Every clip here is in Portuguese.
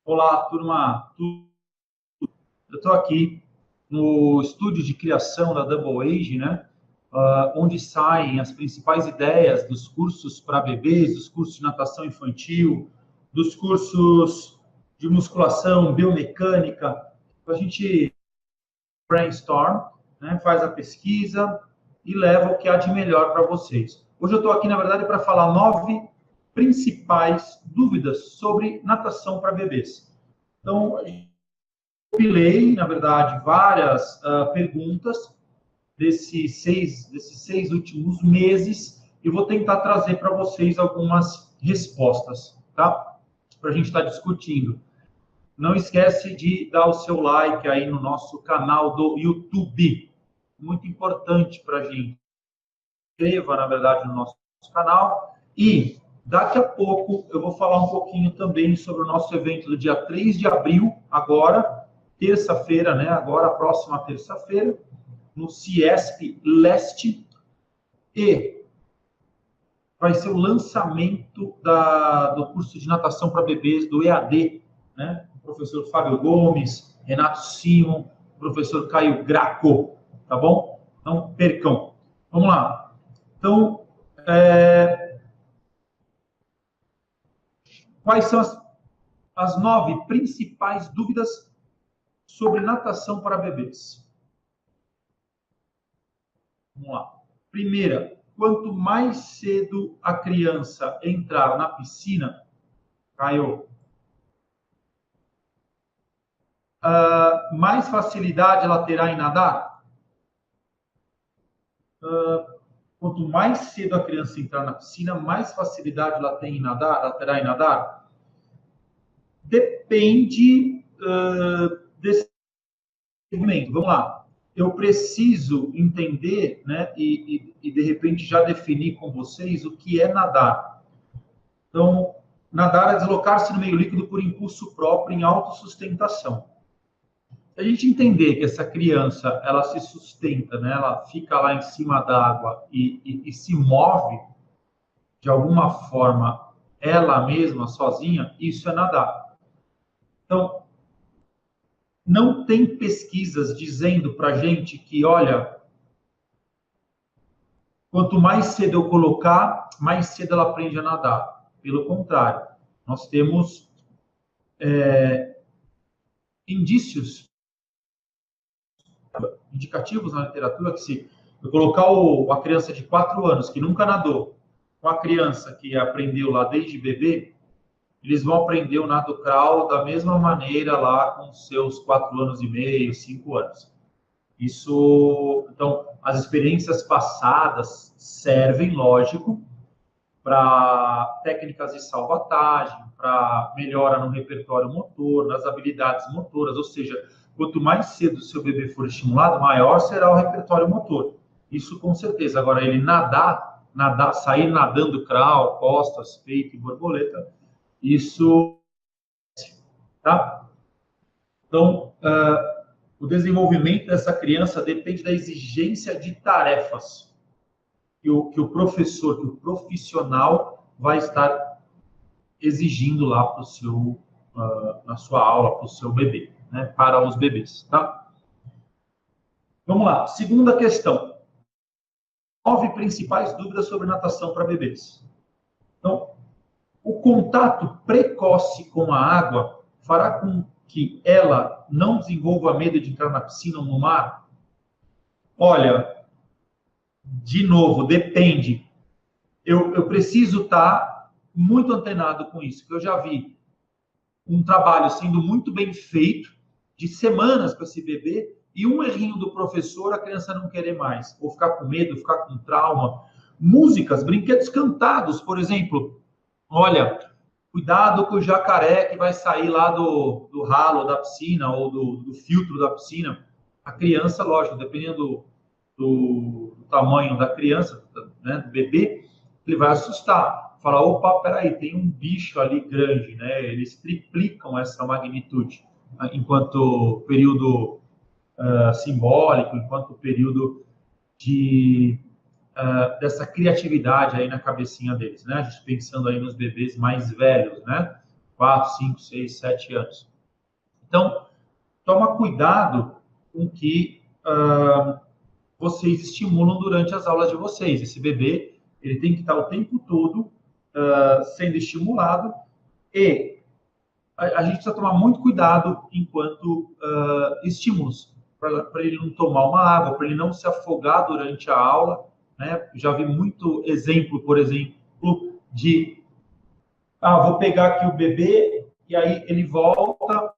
Olá, turma. Eu estou aqui no estúdio de criação da Double Age, né? Onde saem as principais ideias dos cursos para bebês, dos cursos de natação infantil, dos cursos de musculação, biomecânica. A gente brainstorm, né? Faz a pesquisa e leva o que há de melhor para vocês. Hoje eu estou aqui, na verdade, para falar 9 principais dúvidas sobre natação para bebês. Então, compilei, na verdade, várias perguntas desses seis últimos meses e vou tentar trazer para vocês algumas respostas, tá? Para a gente estar discutindo. Não esquece de dar o seu like aí no nosso canal do YouTube. Muito importante para a gente. Inscreva, na verdade, no nosso canal. E daqui a pouco eu vou falar um pouquinho também sobre o nosso evento do dia 3 de abril, agora, terça-feira, né? Agora, a próxima terça-feira, no Ciesp Leste. E vai ser o lançamento do curso de natação para bebês, do EAD, né? O professor Fábio Gomes, Renato Simon, professor Caio Graco, tá bom? Não percam. Vamos lá. Então, quais são as 9 principais dúvidas sobre natação para bebês? Vamos lá. Primeira, quanto mais cedo a criança entrar na piscina, Caio, mais facilidade ela terá em nadar? Quanto mais cedo a criança entrar na piscina, mais facilidade ela tem em nadar, ela terá em nadar? Depende desse segmento. Vamos lá. Eu preciso entender, né, e de repente já definir com vocês o que é nadar. Então, nadar é deslocar-se no meio líquido por impulso próprio em autossustentação. Se a gente entender que essa criança, ela se sustenta, né, ela fica lá em cima d'água e se move de alguma forma ela mesma, sozinha, isso é nadar. Então, não tem pesquisas dizendo para a gente que, olha, quanto mais cedo eu colocar, mais cedo ela aprende a nadar. Pelo contrário, nós temos indícios indicativos na literatura que se eu colocar a criança de 4 anos, que nunca nadou, com a criança que aprendeu lá desde bebê, eles vão aprender o nado crawl da mesma maneira lá com seus 4 anos e meio, 5 anos. Isso, então, as experiências passadas servem, lógico, para técnicas de salvatagem, para melhora no repertório motor, nas habilidades motoras, ou seja, quanto mais cedo o seu bebê for estimulado, maior será o repertório motor. Isso com certeza. Agora, ele nadar, sair nadando crawl, costas, peito e borboleta, isso, tá? Então, o desenvolvimento dessa criança depende da exigência de tarefas que o professor, que o profissional vai estar exigindo lá para o seu, na sua aula, para o seu bebê, né? Para os bebês, tá? Vamos lá. Segunda questão. 9 principais dúvidas sobre natação para bebês. Então, o contato precoce com a água fará com que ela não desenvolva medo de entrar na piscina ou no mar? Olha, de novo, depende. Eu preciso estar muito antenado com isso, porque eu já vi um trabalho sendo muito bem feito, de semanas com esse bebê, e um errinho do professor, a criança não querer mais, ou ficar com medo, ficar com trauma. Músicas, brinquedos cantados, por exemplo. Olha, cuidado com o jacaré que vai sair lá do ralo da piscina, ou do filtro da piscina. A criança, lógico, dependendo do tamanho da criança, né, do bebê, ele vai assustar. Falar, opa, peraí, tem um bicho ali grande, né? Eles triplicam essa magnitude, enquanto período simbólico, enquanto período dessa criatividade aí na cabecinha deles, né? A gente pensando aí nos bebês mais velhos, né? 4, 5, 6, 7 anos. Então, toma cuidado com que vocês estimulam durante as aulas de vocês. Esse bebê, ele tem que estar o tempo todo sendo estimulado e a gente precisa tomar muito cuidado enquanto estímulos, para ele não tomar uma água, para ele não se afogar durante a aula, né? Já vi muito exemplo, por exemplo, de vou pegar aqui o bebê e aí ele volta,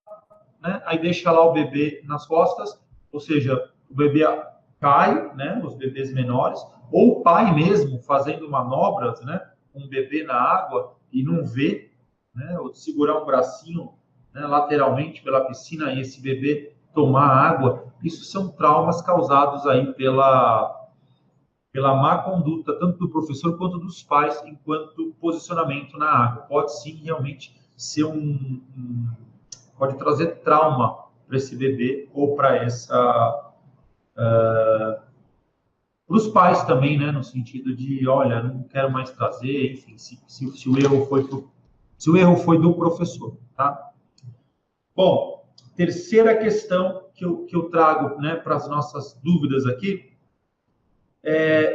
né? Aí deixa lá o bebê nas costas, ou seja, o bebê cai, né? Os bebês menores, ou o pai mesmo fazendo manobras, né? Com o bebê na água e não vê, né? Ou segurar um bracinho, né, lateralmente pela piscina e esse bebê tomar água. Isso são traumas causados aí pela má conduta, tanto do professor quanto dos pais, enquanto posicionamento na água. Pode sim, realmente, ser pode trazer trauma para esse bebê ou para para os pais também, né, no sentido de, olha, não quero mais trazer, enfim, se o erro foi do professor, tá? Bom, terceira questão que eu trago, né, para as nossas dúvidas aqui,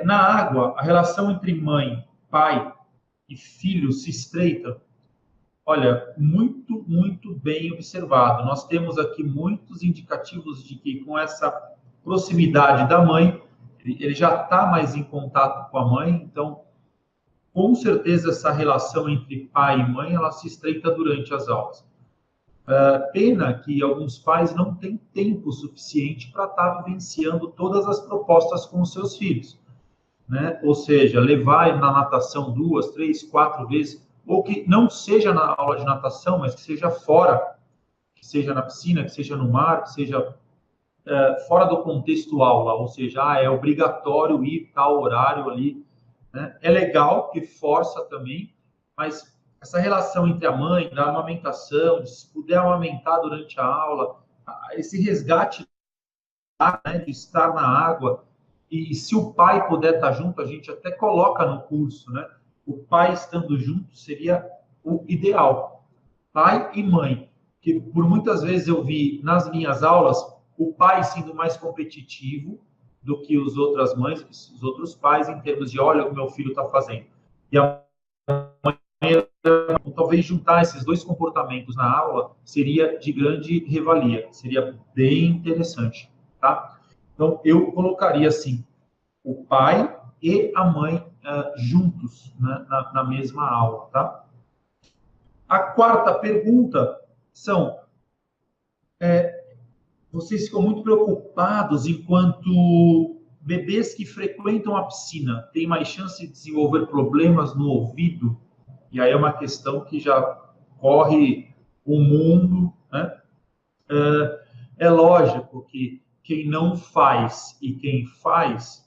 na água, a relação entre mãe, pai e filho se estreita. Olha, muito, muito bem observado. Nós temos aqui muitos indicativos de que com essa proximidade da mãe, ele já está mais em contato com a mãe, então, com certeza, essa relação entre pai e mãe, ela se estreita durante as aulas. Pena que alguns pais não têm tempo suficiente para estar vivenciando todas as propostas com os seus filhos, né? Ou seja, levar na natação 2, 3, 4 vezes, ou que não seja na aula de natação, mas que seja fora, que seja na piscina, que seja no mar, que seja fora do contexto aula, ou seja, é obrigatório ir tal horário ali, né? É legal, que força também, mas essa relação entre a mãe, da amamentação, se puder amamentar durante a aula, esse resgate, né, de estar na água, e se o pai puder estar junto, a gente até coloca no curso, né? O pai estando junto seria o ideal. Pai e mãe, que por muitas vezes eu vi nas minhas aulas o pai sendo mais competitivo do que as outras mães, os outros pais, em termos de, olha o que meu filho está fazendo. E a mãe, talvez juntar esses dois comportamentos na aula seria de grande revalia, seria bem interessante, tá? Então, eu colocaria assim, o pai e a mãe juntos, né, na mesma aula, tá? A quarta pergunta são, vocês ficam muito preocupados enquanto bebês que frequentam a piscina têm mais chance de desenvolver problemas no ouvido? E aí é uma questão que já corre o mundo, né? É lógico que quem não faz e quem faz,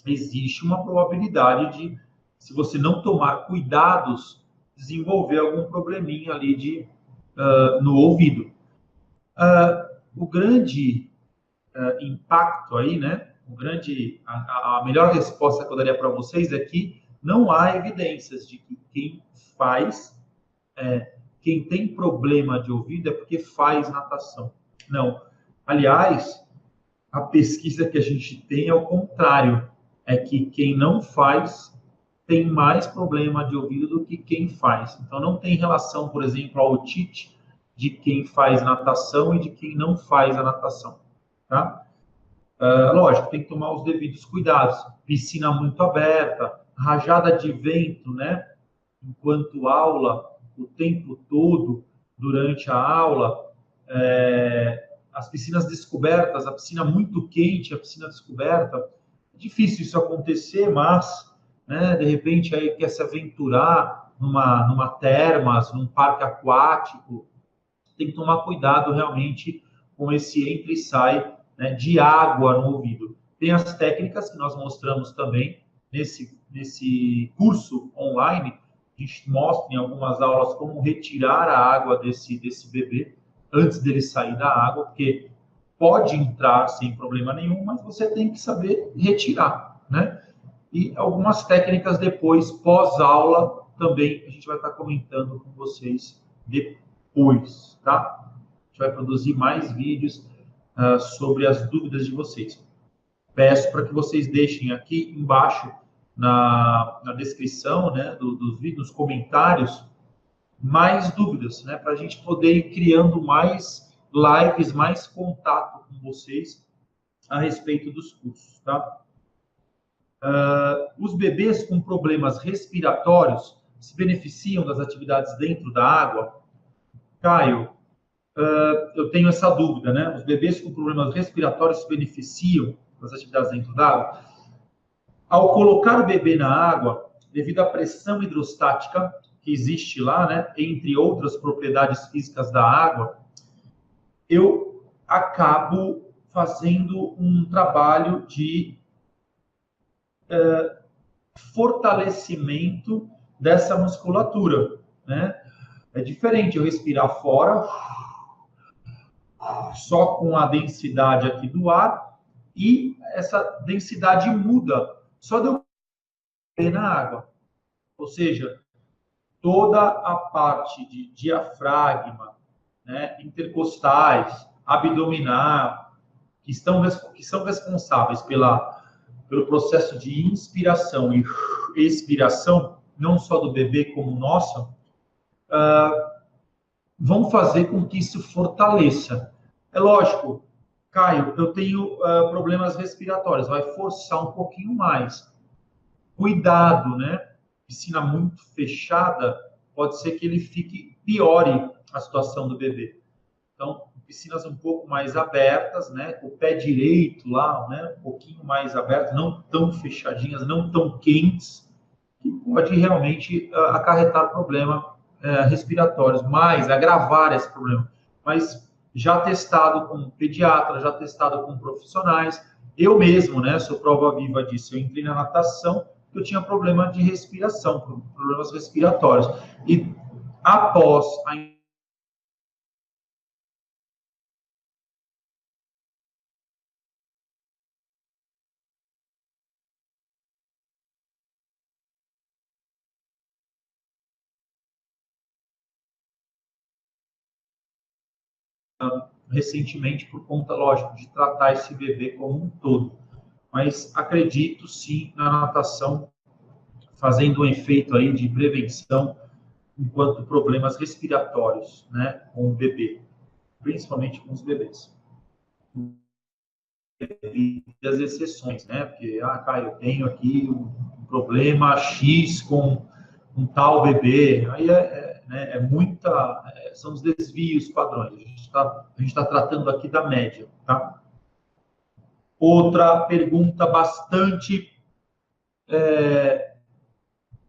existe uma probabilidade de, se você não tomar cuidados, desenvolver algum probleminha ali no ouvido. O grande impacto aí, né? A melhor resposta que eu daria para vocês é que não há evidências de que quem faz, quem tem problema de ouvido é porque faz natação. Não. Aliás, a pesquisa que a gente tem é o contrário. É que quem não faz tem mais problema de ouvido do que quem faz. Então, não tem relação, por exemplo, a otite de quem faz natação e de quem não faz a natação, tá? Lógico, tem que tomar os devidos cuidados. Piscina muito aberta, rajada de vento, né? Enquanto aula, o tempo todo, durante a aula, as piscinas descobertas, a piscina muito quente, a piscina descoberta, é difícil isso acontecer, mas, né, de repente, aí quer se aventurar numa termas, num parque aquático, tem que tomar cuidado realmente com esse entra e sai, né, de água no ouvido. Tem as técnicas que nós mostramos também nesse curso online, a gente mostra em algumas aulas como retirar a água desse bebê antes dele sair da água, porque pode entrar sem problema nenhum, mas você tem que saber retirar, né? E algumas técnicas depois, pós-aula, também a gente vai estar comentando com vocês depois, tá? A gente vai produzir mais vídeos sobre as dúvidas de vocês. Peço para que vocês deixem aqui embaixo na descrição, né, dos vídeos, nos comentários, mais dúvidas, né, para a gente poder ir criando mais lives, mais contato com vocês a respeito dos cursos, tá? Os bebês com problemas respiratórios se beneficiam das atividades dentro da água? Caio, eu tenho essa dúvida, né? Os bebês com problemas respiratórios se beneficiam das atividades dentro da água? Ao colocar o bebê na água, devido à pressão hidrostática que existe lá, né, entre outras propriedades físicas da água, eu acabo fazendo um trabalho de fortalecimento dessa musculatura, né? É diferente eu respirar fora, só com a densidade aqui do ar, e essa densidade muda só de eu ir na água. Ou seja, toda a parte de diafragma, né, intercostais, abdominal, que são responsáveis pelo processo de inspiração e expiração, não só do bebê como nosso, vão fazer com que isso fortaleça. É lógico, Caio, eu tenho problemas respiratórios, vai forçar um pouquinho mais. Cuidado, né? Piscina muito fechada, pode ser que ele piore a situação do bebê. Então, piscinas um pouco mais abertas, né? O pé direito lá, né? Um pouquinho mais aberto, não tão fechadinhas, não tão quentes, que pode realmente acarretar respiratórios, mais agravar esse problema. Mas já testado com pediatra, já testado com profissionais, eu mesmo, né? Sou prova viva disso. Eu entrei na natação, eu tinha problema de respiração, problemas respiratórios. E após a recentemente por conta, lógico, de tratar esse bebê como um todo. Mas acredito sim na natação fazendo um efeito aí de prevenção enquanto problemas respiratórios, né, com o bebê, principalmente com os bebês. E as exceções, né, porque, Caio, eu tenho aqui um problema X com um tal bebê, aí são os desvios padrões. A gente tá tratando aqui da média, tá? Outra pergunta bastante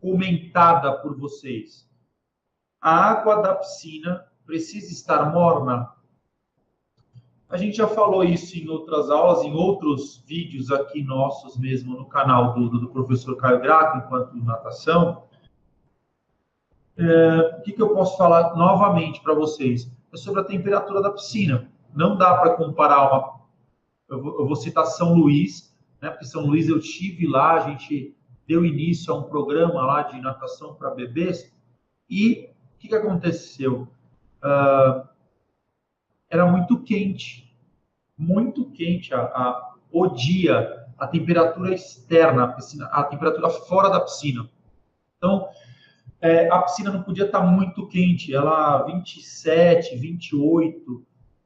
comentada por vocês. A água da piscina precisa estar morna? A gente já falou isso em outras aulas, em outros vídeos aqui nossos mesmo no canal do professor Caio Graco, enquanto natação. O que eu posso falar novamente para vocês? É sobre a temperatura da piscina. Não dá para comparar eu vou citar São Luís, né? Porque São Luís eu estive lá, a gente deu início a um programa lá de natação para bebês. E o que aconteceu? Era muito quente o dia, a temperatura externa, a temperatura fora da piscina. Então, a piscina não podia estar muito quente, ela 27, 28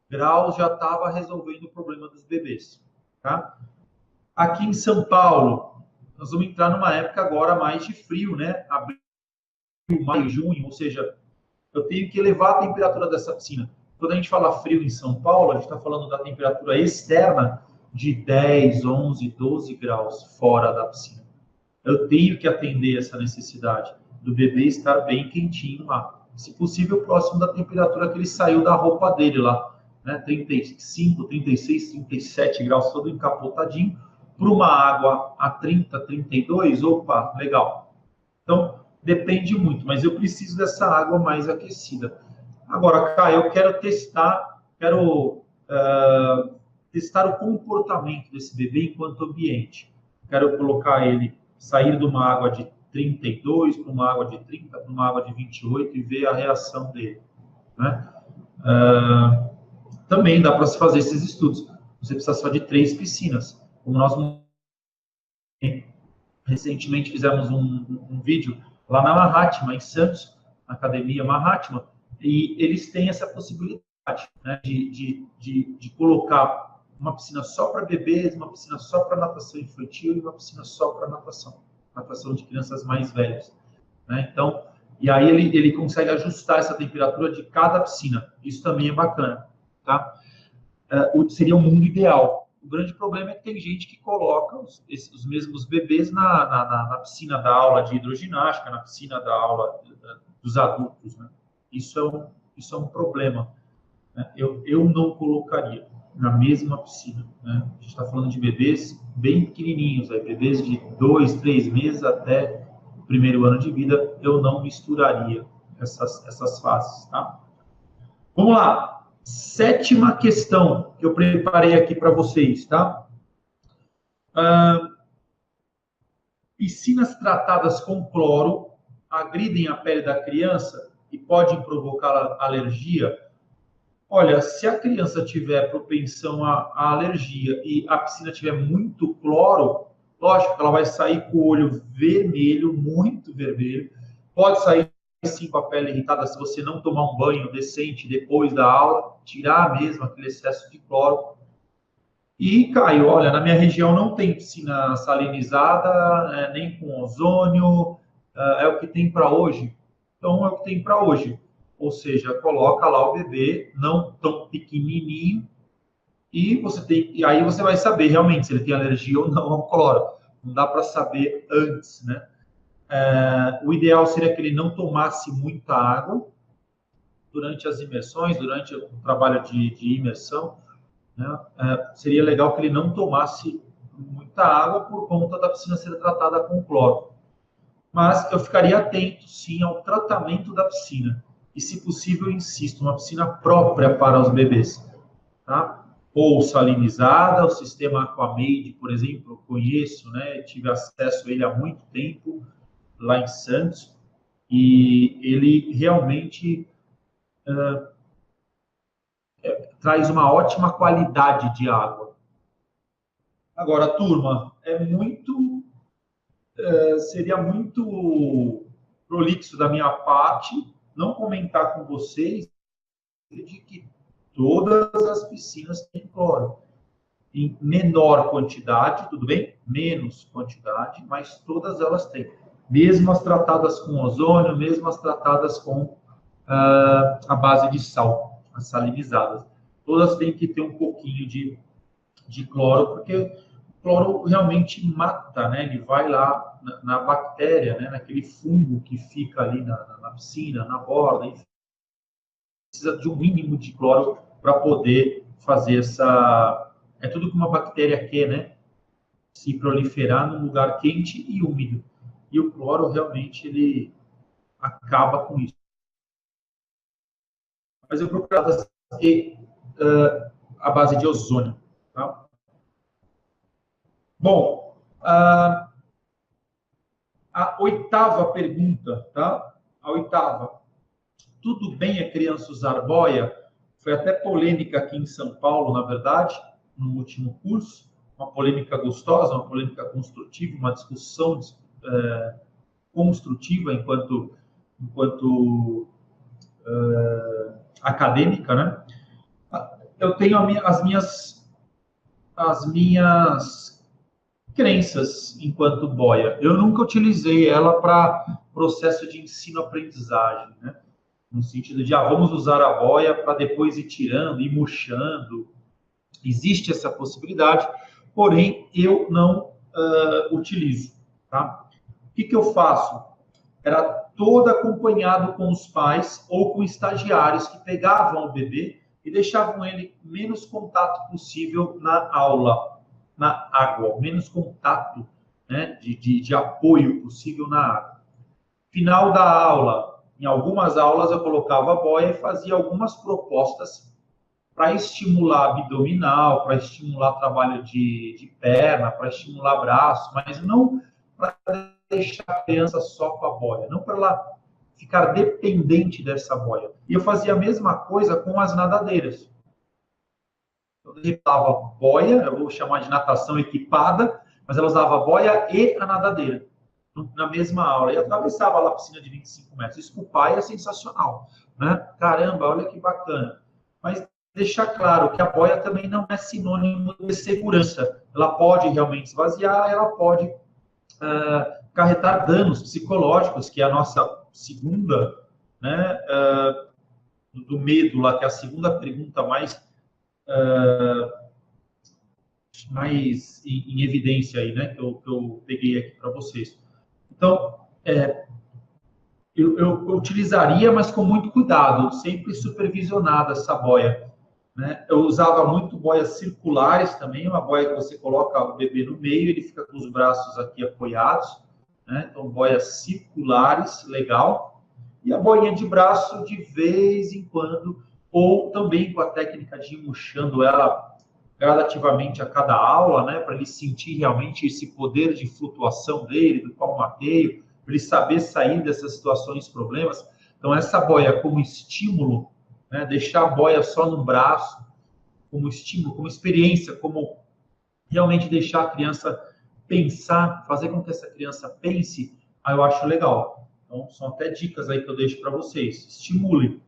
graus já estava resolvendo o problema dos bebês. Tá? Aqui em São Paulo, nós vamos entrar numa época agora mais de frio, né? Abril, maio, junho, ou seja, eu tenho que elevar a temperatura dessa piscina. Quando a gente fala frio em São Paulo, a gente está falando da temperatura externa de 10, 11, 12 graus fora da piscina. Eu tenho que atender essa necessidade do bebê estar bem quentinho lá. Se possível, próximo da temperatura que ele saiu da roupa dele lá. Né? 35, 36, 37 graus, todo encapotadinho. Para uma água a 30, 32, opa, legal. Então, depende muito, mas eu preciso dessa água mais aquecida. Agora, Caio, eu quero testar o comportamento desse bebê enquanto ambiente. Quero colocar ele, sair de uma água de 32 para uma água de 30, para uma água de 28 e ver a reação dele. né? Também dá para se fazer esses estudos. Você precisa só de 3 piscinas. Como nós recentemente fizemos um vídeo lá na Mahatma, em Santos, na Academia Mahatma, e eles têm essa possibilidade, né, de colocar uma piscina só para bebês, uma piscina só para natação infantil e uma piscina só para natação de crianças mais velhas, né? Então, e aí ele consegue ajustar essa temperatura de cada piscina. Isso também é bacana, tá? Seria o mundo ideal. O grande problema é que tem gente que coloca os mesmos bebês na piscina da aula de hidroginástica, na piscina da aula dos adultos, né? Isso é um problema, né? Eu não colocaria na mesma piscina, né? A gente está falando de bebês bem pequenininhos, bebês de 2, 3 meses até o primeiro ano de vida. Eu não misturaria essas fases, tá? Vamos lá. 7ª questão que eu preparei aqui para vocês, tá? Piscinas tratadas com cloro agridem a pele da criança e podem provocar alergia? Olha, se a criança tiver propensão à alergia e a piscina tiver muito cloro, lógico que ela vai sair com o olho vermelho, muito vermelho, pode sair sim com a pele irritada se você não tomar um banho decente depois da aula, tirar mesmo aquele excesso de cloro. E, Caio, olha, na minha região não tem piscina salinizada, nem com ozônio, é o que tem para hoje. Então, é o que tem para hoje. Ou seja, coloca lá o bebê, não tão pequenininho, e aí você vai saber realmente se ele tem alergia ou não ao cloro. Não dá para saber antes, né? O ideal seria que ele não tomasse muita água durante as imersões, durante o trabalho de imersão, né? Seria legal que ele não tomasse muita água por conta da piscina ser tratada com cloro. Mas eu ficaria atento, sim, ao tratamento da piscina. E, se possível, eu insisto, uma piscina própria para os bebês, tá? Ou salinizada, o sistema Aquamade, por exemplo, eu conheço, né? Tive acesso a ele há muito tempo, lá em Santos, e ele realmente traz uma ótima qualidade de água. Agora, turma, seria muito prolixo da minha parte não comentar com vocês de que todas as piscinas têm cloro. Em menor quantidade, tudo bem? Menos quantidade, mas todas elas têm. Mesmo as tratadas com ozônio, mesmo as tratadas com a base de sal, as salinizadas. Todas têm que ter um pouquinho de cloro, porque o cloro realmente mata, né? Ele vai lá na bactéria, né? Naquele fungo que fica ali na piscina, na borda, enfim. Precisa de um mínimo de cloro para poder fazer essa... É tudo que uma bactéria quer, né? Se proliferar num lugar quente e úmido. E o cloro realmente ele acaba com isso. Mas eu procurava ter a base de ozônio, tá? Bom, a 8ª pergunta, tá? A 8ª. Tudo bem a criança usar boia? Foi até polêmica aqui em São Paulo, na verdade, no último curso. Uma polêmica gostosa, uma polêmica construtiva, uma discussão construtiva enquanto acadêmica, né? Eu tenho as minhas crenças enquanto boia. Eu nunca utilizei ela para processo de ensino-aprendizagem, né? No sentido de, vamos usar a boia para depois ir tirando, ir murchando. Existe essa possibilidade, porém, eu não utilizo, tá? O que eu faço? Era todo acompanhado com os pais ou com estagiários que pegavam o bebê e deixavam ele menos contato possível na aula, na água, menos contato, né, de apoio possível na água. Final da aula, em algumas aulas eu colocava a boia e fazia algumas propostas para estimular abdominal, para estimular trabalho de perna, para estimular braço, mas não para deixar a criança só com a boia, não para ela ficar dependente dessa boia. E eu fazia a mesma coisa com as nadadeiras. Eu usava boia, eu vou chamar de natação equipada, mas ela usava a boia e a nadadeira na mesma aula. E atravessava lá a piscina de 25 metros. Isso para o pai é sensacional, né? Caramba, olha que bacana. Mas deixar claro que a boia também não é sinônimo de segurança. Ela pode realmente esvaziar, ela pode acarretar danos psicológicos, que é a nossa segunda, né, do medo lá, que é a segunda pergunta mais em evidência aí, né, que eu peguei aqui para vocês. Então, eu utilizaria, mas com muito cuidado, sempre supervisionada essa boia, né? Eu usava muito boias circulares também, uma boia que você coloca o bebê no meio, ele fica com os braços aqui apoiados, né? Então, boias circulares, legal. E a boinha de braço de vez em quando, ou também com a técnica de ir murchando ela gradativamente a cada aula, né? Para ele sentir realmente esse poder de flutuação dele, do palmateio, para ele saber sair dessas situações, problemas. Então, essa boia como estímulo, né? Deixar a boia só no braço, como estímulo, como experiência, como realmente deixar a criança pensar, fazer com que essa criança pense, aí eu acho legal. Então, são até dicas aí que eu deixo para vocês. Estimule,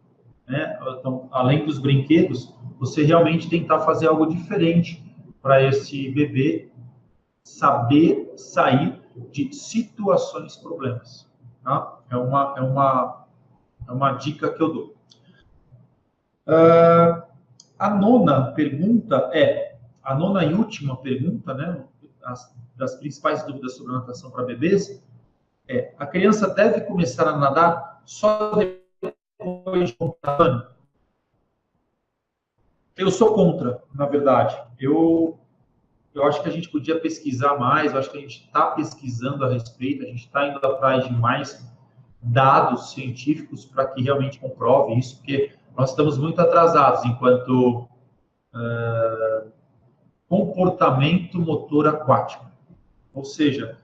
né? Então, além dos brinquedos, você realmente tentar fazer algo diferente para esse bebê saber sair de situações problemas. Tá? É uma dica que eu dou. A nona pergunta a nona e última pergunta, né? Das principais dúvidas sobre natação para bebês, a criança deve começar a nadar só depois de um ano? Eu sou contra, na verdade. Eu acho que a gente podia pesquisar mais, eu acho que a gente está pesquisando a respeito, a gente está indo atrás de mais dados científicos para que realmente comprove isso, porque nós estamos muito atrasados enquanto comportamento motor aquático. Ou seja,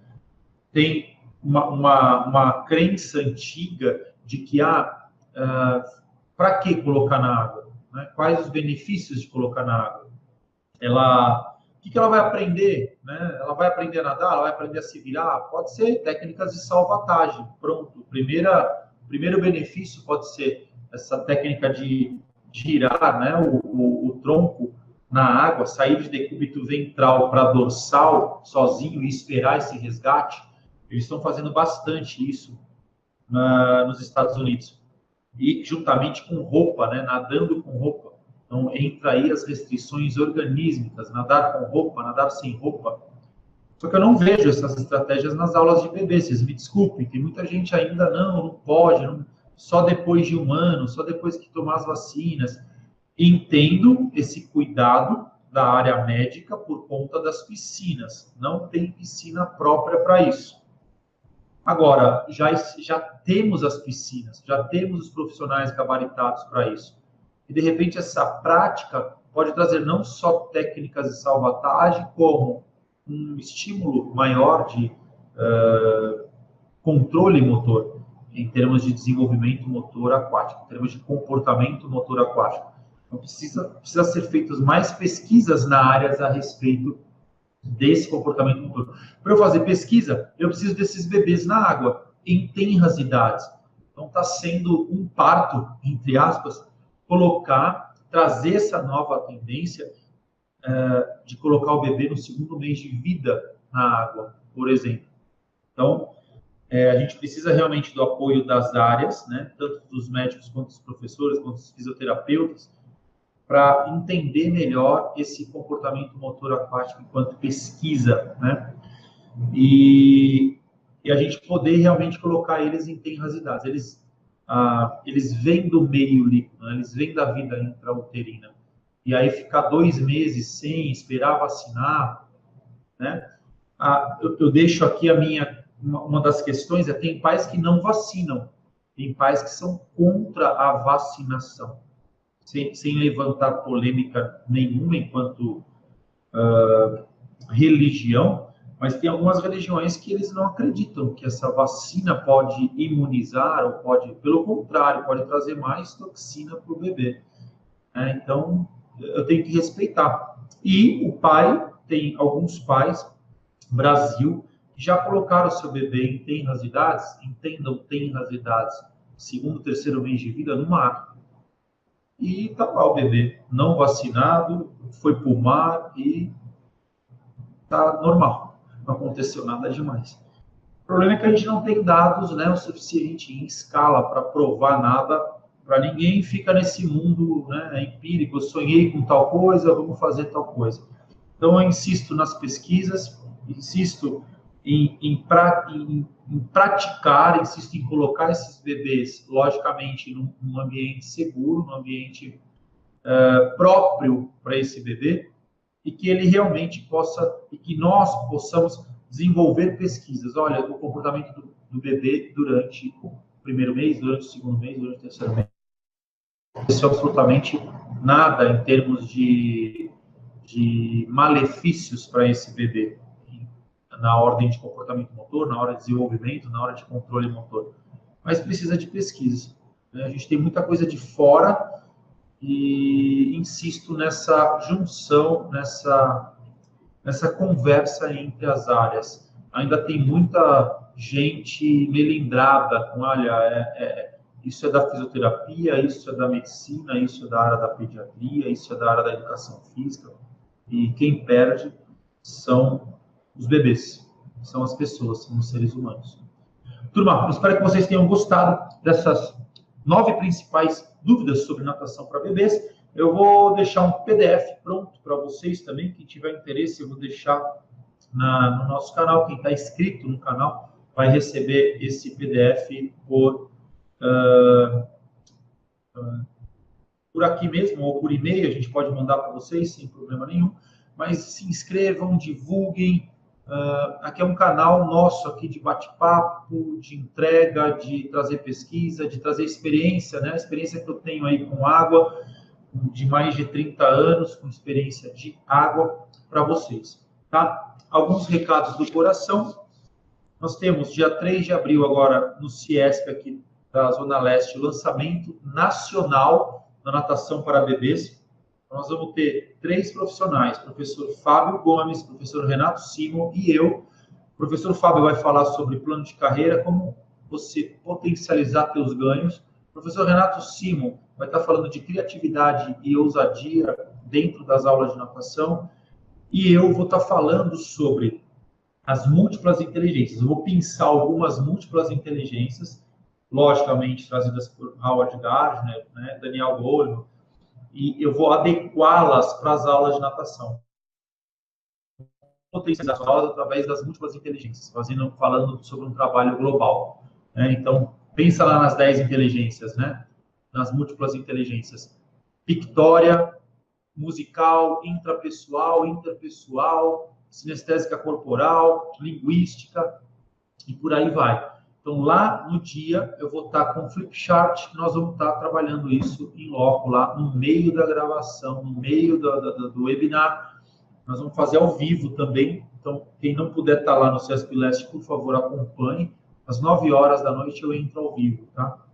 tem uma crença antiga de que para que colocar na água? Né? Quais os benefícios de colocar na água? O que ela vai aprender? Né? Ela vai aprender a nadar? Ela vai aprender a se virar? Pode ser técnicas de salvatagem. Pronto. Primeiro benefício pode ser essa técnica de girar, né, o tronco na água, sair de decúbito ventral para dorsal sozinho e esperar esse resgate. Eles estão fazendo bastante isso nos Estados Unidos. E juntamente com roupa, né, nadando com roupa. Então, entra aí as restrições organísmicas, nadar com roupa, nadar sem roupa. Só que eu não vejo essas estratégias nas aulas de bebê, vocês me desculpem, tem muita gente ainda não pode, só depois de um ano, só depois que tomar as vacinas. Entendo esse cuidado da área médica por conta das piscinas. Não tem piscina própria para isso. Agora, já temos as piscinas, já temos os profissionais gabaritados para isso. E, de repente, essa prática pode trazer não só técnicas de salvatagem, como um estímulo maior de controle motor, em termos de desenvolvimento motor aquático, em termos de comportamento motor aquático. Então, precisa ser feitas mais pesquisas na área a respeito desse comportamento motor. Para eu fazer pesquisa, eu preciso desses bebês na água, em tenras idades. Então, está sendo um parto, entre aspas, trazer essa nova tendência de colocar o bebê no segundo mês de vida na água, por exemplo. Então, a gente precisa realmente do apoio das áreas, né, tanto dos médicos quanto dos professores, quanto dos fisioterapeutas, para entender melhor esse comportamento motor aquático enquanto pesquisa, né? E a gente poder realmente colocar eles em tenras idades. Eles vêm do meio líquido, né? Eles vêm da vida intrauterina. E aí ficar 2 meses sem esperar vacinar, né? Eu deixo aqui uma das questões, tem pais que não vacinam, tem pais que são contra a vacinação. Sem levantar polêmica nenhuma enquanto religião, Mas tem algumas religiões que eles não acreditam que essa vacina pode imunizar, ou pode, pelo contrário, pode trazer mais toxina para o bebê. Então, eu tenho que respeitar. E o pai, tem alguns pais, Brasil, que já colocaram o seu bebê em tenras idades, entendam tenras idades, segundo, terceiro mês de vida, no mar. E tá lá o bebê, não vacinado, foi para o mar e tá normal. Não aconteceu nada demais. O problema é que a gente não tem dados, né, o suficiente em escala para provar nada para ninguém. Fica nesse mundo, né, empírico. Eu sonhei com tal coisa, vamos fazer tal coisa. Então, eu insisto nas pesquisas, insisto em praticar, insisto em colocar esses bebês, logicamente, num ambiente seguro, num ambiente próprio para esse bebê, e que ele realmente possa, e que nós possamos desenvolver pesquisas. Olha, o comportamento do bebê durante o primeiro mês, durante o segundo mês, durante o terceiro mês. Isso é absolutamente nada em termos de malefícios para esse bebê, na ordem de comportamento motor, na hora de desenvolvimento, na hora de controle motor. Mas precisa de pesquisa. A gente tem muita coisa de fora e insisto nessa junção, nessa conversa entre as áreas. Ainda tem muita gente melindrada com, olha, isso é da fisioterapia, isso é da medicina, isso é da área da pediatria, isso é da área da educação física. E quem perde são os bebês, são as pessoas, são os seres humanos. Turma, espero que vocês tenham gostado dessas 9 principais dúvidas sobre natação para bebês. Eu vou deixar um PDF pronto para vocês também. Quem tiver interesse, eu vou deixar no nosso canal. Quem está inscrito no canal vai receber esse PDF por aqui mesmo, ou por e-mail. A gente pode mandar para vocês sem problema nenhum. Mas se inscrevam, divulguem. Aqui é um canal nosso aqui de bate-papo, de entrega, de trazer pesquisa, de trazer experiência, né? A experiência que eu tenho aí com água, de mais de 30 anos, com experiência de água para vocês, tá? Alguns recados do coração. Nós temos, dia 3 de abril, agora, no Ciesp, aqui da Zona Leste, o lançamento nacional da natação para bebês. Nós vamos ter 3 profissionais, professor Fábio Gomes, professor Renato Simon e eu. O professor Fábio vai falar sobre plano de carreira, como você potencializar seus ganhos. O professor Renato Simon vai estar falando de criatividade e ousadia dentro das aulas de natação. E eu vou estar falando sobre as múltiplas inteligências. Eu vou pensar algumas múltiplas inteligências, logicamente trazidas por Howard Gardner, né, Daniel Goleman, e eu vou adequá-las para as aulas de natação. Potencializar as aulas através das múltiplas inteligências, falando sobre um trabalho global. Né? Então, pensa lá nas 10 inteligências, né? Nas múltiplas inteligências. Pictória, musical, intrapessoal, interpessoal, sinestésica corporal, linguística, e por aí vai. Então, lá no dia, eu vou estar com o Flipchart, nós vamos estar trabalhando isso em loco, lá no meio da gravação, no meio do webinar. Nós vamos fazer ao vivo também. Então, quem não puder estar lá no Ciesp Leste, por favor, acompanhe. Às 9 horas da noite eu entro ao vivo, tá?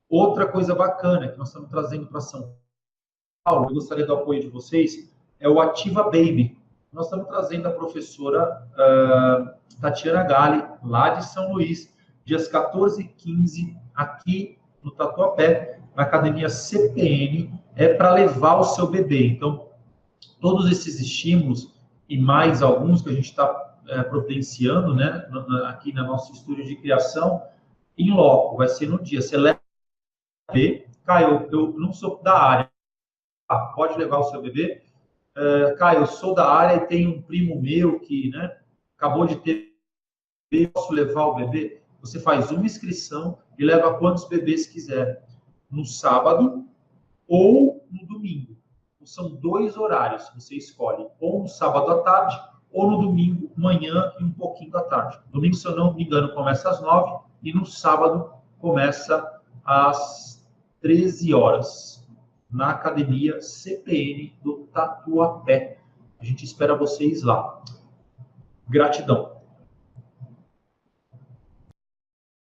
Outra coisa bacana que nós estamos trazendo para São Paulo, eu gostaria do apoio de vocês, é o Ativa Baby. Nós estamos trazendo a professora Tatiana Galli, lá de São Luís, dias 14 e 15, aqui no Tatuapé, na Academia CPN, para levar o seu bebê. Então, todos esses estímulos e mais alguns que a gente está providenciando, né, aqui no nosso estúdio de criação, em loco, vai ser no dia. Você leva o bebê, Caio, eu não sou da área, pode levar o seu bebê. Caio, eu sou da área e tenho um primo meu que, né, acabou de ter bebê, posso levar o bebê? Você faz uma inscrição e leva quantos bebês quiser, no sábado ou no domingo. Então, são 2 horários que você escolhe, ou no sábado à tarde, ou no domingo, manhã e um pouquinho da tarde. Domingo, se eu não me engano, começa às 9 e no sábado começa às 13 horas. Na Academia CPN do Tatuapé. A gente espera vocês lá. Gratidão.